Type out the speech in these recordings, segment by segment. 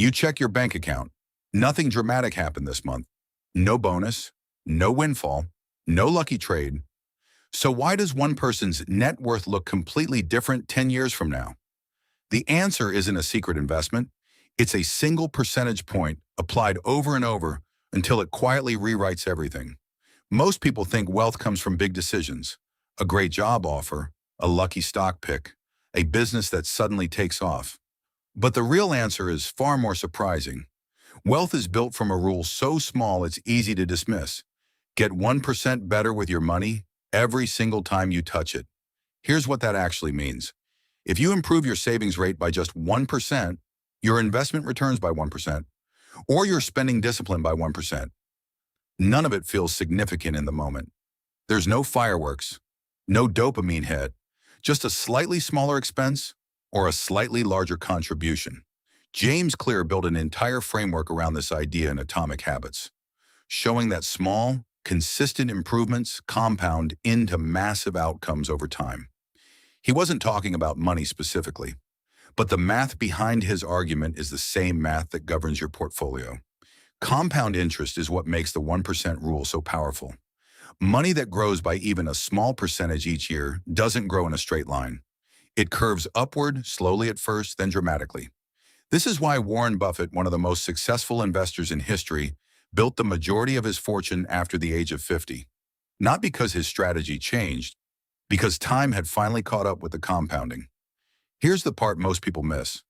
You check your bank account. Nothing dramatic happened this month. No bonus, no windfall, no lucky trade. So why does one person's net worth look completely different 10 years from now? The answer isn't a secret investment. It's a single percentage point applied over and over until it quietly rewrites everything. Most people think wealth comes from big decisions, a great job offer, a lucky stock pick, a business that suddenly takes off. But the real answer is far more surprising. Wealth is built from a rule so small it's easy to dismiss. Get 1% better with your money every single time you touch it. Here's what that actually means. If you improve your savings rate by just 1%, your investment returns by 1%, or your spending discipline by 1%. None of it feels significant in the moment. There's no fireworks, no dopamine hit, just a slightly smaller expense or a slightly larger contribution. James Clear built an entire framework around this idea in Atomic Habits, showing that small, consistent improvements compound into massive outcomes over time. He wasn't talking about money specifically, but the math behind his argument is the same math that governs your portfolio. Compound interest is what makes the 1% rule so powerful. Money that grows by even a small percentage each year doesn't grow in a straight line. It curves upward, slowly at first, then dramatically. This is why Warren Buffett, one of the most successful investors in history, built the majority of his fortune after the age of 50. Not because his strategy changed, because time had finally caught up with the compounding. Here's the part most people miss.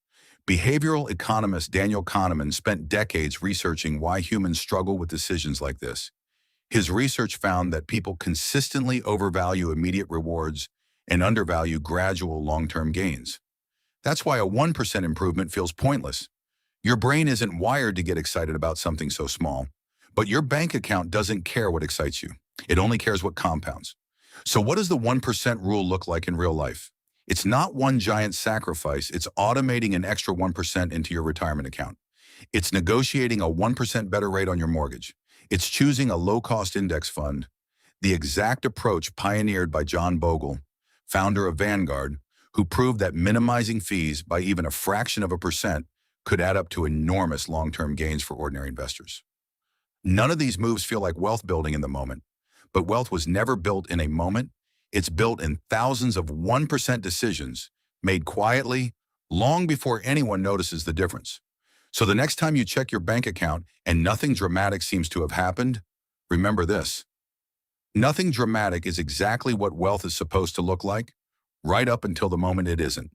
Behavioral economist Daniel Kahneman spent decades researching why humans struggle with decisions like this. His research found that people consistently overvalue immediate rewards and undervalue gradual long-term gains. That's why a 1% improvement feels pointless. Your brain isn't wired to get excited about something so small, but your bank account doesn't care what excites you. It only cares what compounds. So what does the 1% rule look like in real life? It's not one giant sacrifice. It's automating an extra 1% into your retirement account. It's negotiating a 1% better rate on your mortgage. It's choosing a low-cost index fund, the exact approach pioneered by John Bogle, founder of Vanguard, who proved that minimizing fees by even a fraction of a percent could add up to enormous long-term gains for ordinary investors. None of these moves feel like wealth building in the moment, but wealth was never built in a moment. It's built in thousands of 1% decisions made quietly, long before anyone notices the difference. So the next time you check your bank account and nothing dramatic seems to have happened, remember this. Nothing dramatic is exactly what wealth is supposed to look like, right up until the moment it isn't.